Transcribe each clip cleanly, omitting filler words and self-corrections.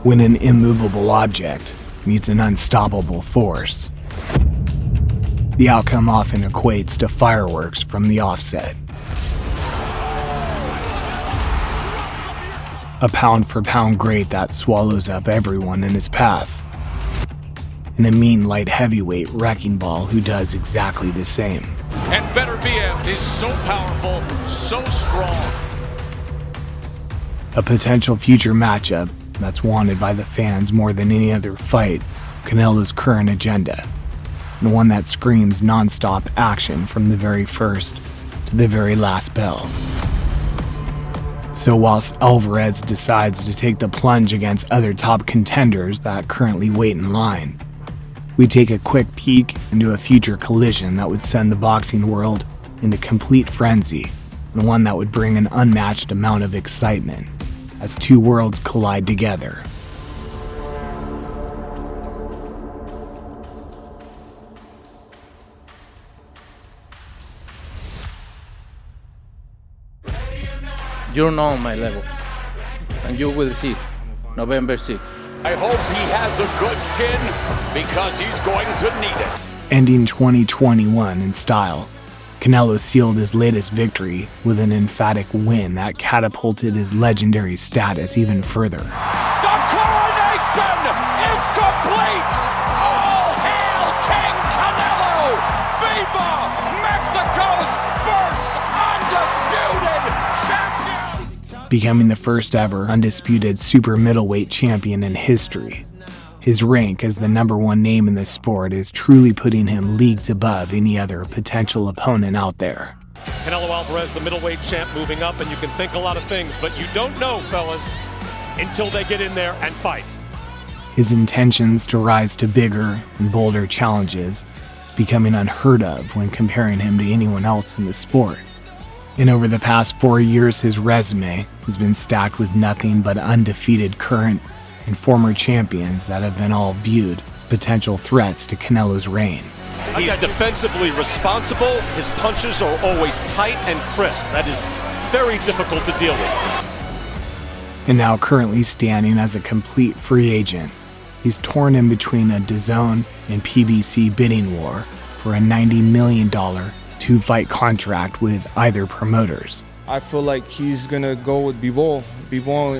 when an immovable object meets an unstoppable force. The outcome often equates to fireworks from the offset. A pound-for-pound great that swallows up everyone in his path. And a mean light heavyweight wrecking ball who does exactly the same. And Beterbiev is so powerful, so strong. A potential future matchup that's wanted by the fans more than any other fight, Canelo's current agenda, and one that screams non-stop action from the very first to the very last bell. So whilst Alvarez decides to take the plunge against other top contenders that currently wait in line, we take a quick peek into a future collision that would send the boxing world into complete frenzy, and one that would bring an unmatched amount of excitement as two worlds collide together. You know my level, and you will see November 6th. I hope he has a good chin, because he's going to need it. Ending 2021 in style, Canelo sealed his latest victory with an emphatic win that catapulted his legendary status even further. The coronation is complete! All hail King Canelo! Viva Mexico's first undisputed champion! Becoming the first ever undisputed super middleweight champion in history. His rank as the #1 name in the sport is truly putting him leagues above any other potential opponent out there. Canelo Alvarez, the middleweight champ, moving up, and you can think a lot of things, but you don't know, fellas, until they get in there and fight. His intentions to rise to bigger and bolder challenges is becoming unheard of when comparing him to anyone else in the sport. And over the past 4 years, his resume has been stacked with nothing but undefeated current and former champions that have been all viewed as potential threats to Canelo's reign. He's defensively responsible. His punches are always tight and crisp. That is very difficult to deal with. And now currently standing as a complete free agent, he's torn in between a DAZN and PBC bidding war for a $90 million two-fight contract with either promoters. I feel like he's gonna go with Bivol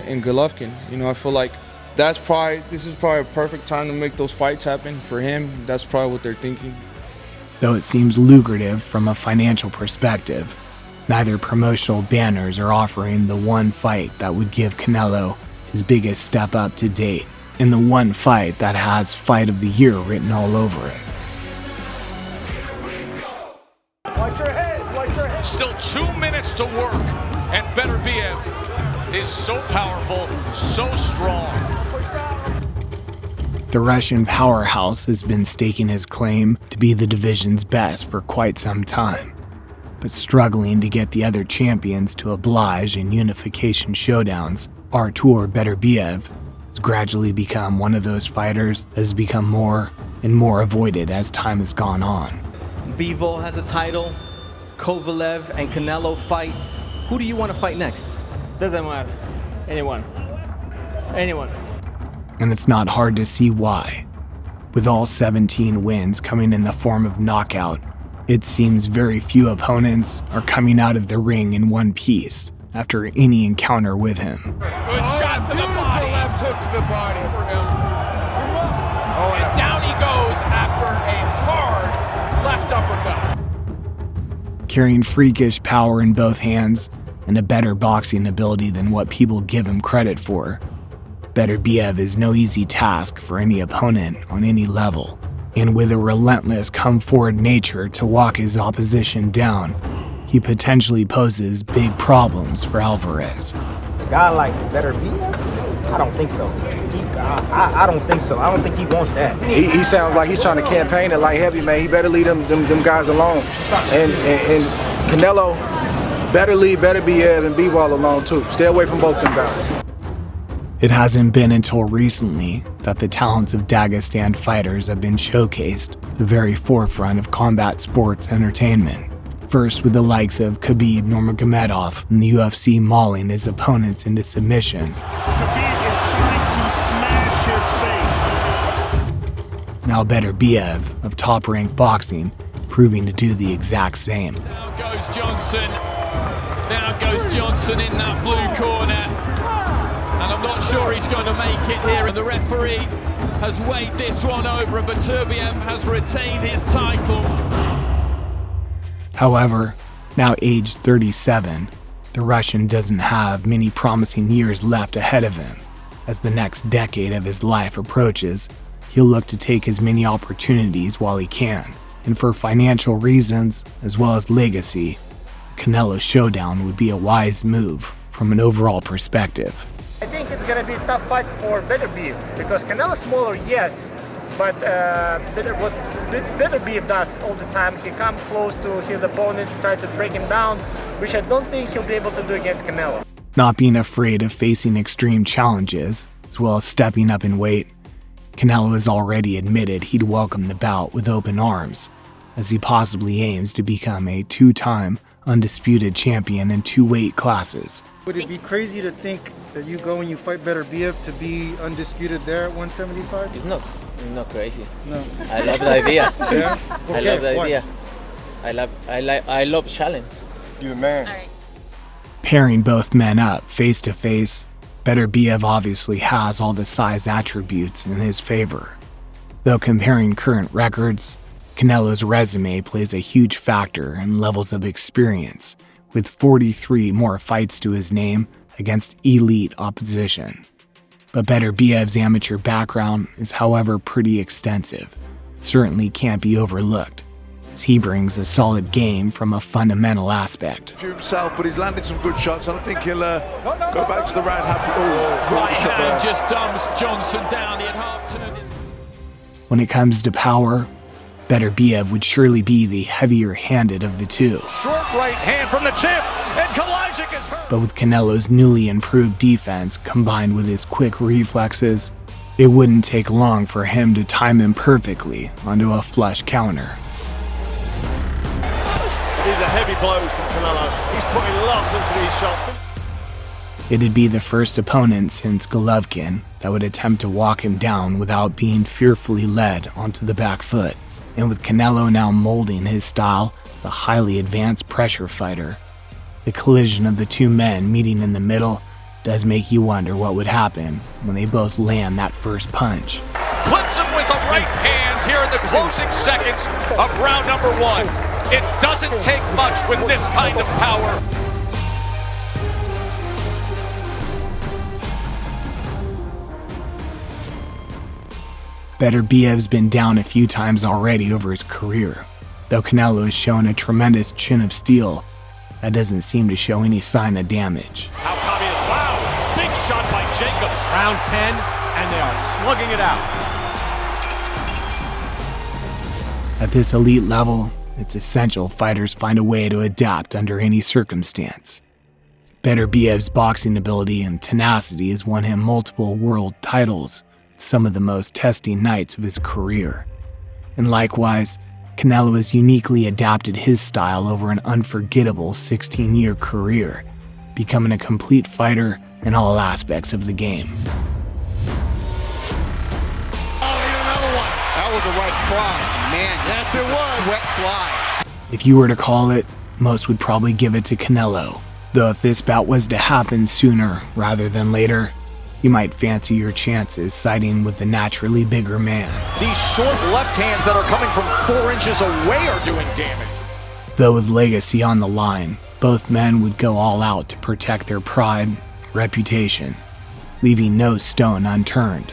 and Golovkin. You know, I feel like this is probably a perfect time to make those fights happen for him. That's probably what they're thinking. Though it seems lucrative from a financial perspective, neither promotional banners are offering the one fight that would give Canelo his biggest step up to date, and the one fight that has Fight of the Year written all over it. Watch your head, watch your head. Still 2 minutes to work, and Beterbiev is so powerful, so strong. The Russian powerhouse has been staking his claim to be the division's best for quite some time, but struggling to get the other champions to oblige in unification showdowns. Artur Beterbiev has gradually become one of those fighters that has become more and more avoided as time has gone on. Bivol has a title, Kovalev and Canelo fight. Who do you want to fight next? Doesn't matter. Anyone. And it's not hard to see why. With all 17 wins coming in the form of knockout, it seems very few opponents are coming out of the ring in one piece after any encounter with him. Good shot to the body. Left hook to the body. Over him. Oh, and down he goes after a hard left uppercut. Carrying freakish power in both hands and a better boxing ability than what people give him credit for, Beterbiev is no easy task for any opponent on any level, and with a relentless come-forward nature to walk his opposition down, he potentially poses big problems for Alvarez. A guy like Beterbiev? I don't think so. I don't think so. I don't think he wants that. He sounds like he's trying to campaign it like heavy, man. He better leave them guys alone. And Canelo better leave Beterbiev and Bivol alone too. Stay away from both them guys. It hasn't been until recently that the talents of Dagestan fighters have been showcased at the very forefront of combat sports entertainment. First with the likes of Khabib Nurmagomedov and the UFC mauling his opponents into submission. Khabib is trying to to smash his face. Now Beterbiev of top-ranked boxing proving to do the exact same. Down goes Johnson. Down goes Johnson in that blue corner. And I'm not sure he's going to make it here. And the referee has weighed this one over, and Beterbiev has retained his title. However, now aged 37, the Russian doesn't have many promising years left ahead of him. As the next decade of his life approaches, he'll look to take as many opportunities while he can. And for financial reasons, as well as legacy, Canelo showdown would be a wise move from an overall perspective. I think it's gonna be a tough fight for Beterbiev because Canelo's smaller, yes, but what Beterbiev does all the time, he comes close to his opponent, try to break him down, which I don't think he'll be able to do against Canelo. Not being afraid of facing extreme challenges, as well as stepping up in weight, Canelo has already admitted he'd welcome the bout with open arms, as he possibly aims to become a two-time undisputed champion in 2 weight classes. Would it be crazy to think that you go and you fight Beterbiev to be undisputed there at 175? It's not crazy. No. I love the idea. Yeah? I love the idea. I love challenge. You're the man. Pairing both men up face to face, Beterbiev obviously has all the size attributes in his favor. Though comparing current records, Canelo's resume plays a huge factor in levels of experience, with 43 more fights to his name against elite opposition. But Beterbiev's amateur background is, however, pretty extensive. Certainly can't be overlooked, as he brings a solid game from a fundamental aspect. Himself, but he's landed some good shots, and I think he'll go back to the round happy. Right hand just dumps Johnson down. He had half turned his... When it comes to power, Beterbiev would surely be the heavier-handed of the two. Short right hand from the tip, and Kalajic is hurt. But with Canelo's newly improved defense combined with his quick reflexes, it wouldn't take long for him to time him perfectly onto a flush counter. These are heavy blows from Canelo. He's putting lots into these shots. It'd be the first opponent since Golovkin that would attempt to walk him down without being fearfully led onto the back foot. And with Canelo now molding his style as a highly advanced pressure fighter, the collision of the two men meeting in the middle does make you wonder what would happen when they both land that first punch. Clips him with a right hand here in the closing seconds of round number 1. It doesn't take much with this kind of power. Beterbiev's been down a few times already over his career, though Canelo has shown a tremendous chin of steel that doesn't seem to show any sign of damage. How communist, wow! Big shot by Jacobs. Round 10, and they are slugging it out. At this elite level, it's essential fighters find a way to adapt under any circumstance. Beterbiev's boxing ability and tenacity has won him multiple world titles, some of the most testing nights of his career. And likewise, Canelo has uniquely adapted his style over an unforgettable 16-year career, becoming a complete fighter in all aspects of the game. That was a right cross. Man, yes, it was. Sweat fly. If you were to call it, most would probably give it to Canelo. Though if this bout was to happen sooner rather than later, you might fancy your chances siding with the naturally bigger man. These short left hands that are coming from 4 inches away are doing damage. Though with legacy on the line, both men would go all out to protect their pride, reputation, leaving no stone unturned,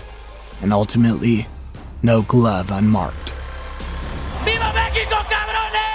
and ultimately, no glove unmarked. ¡Viva México, cabrones!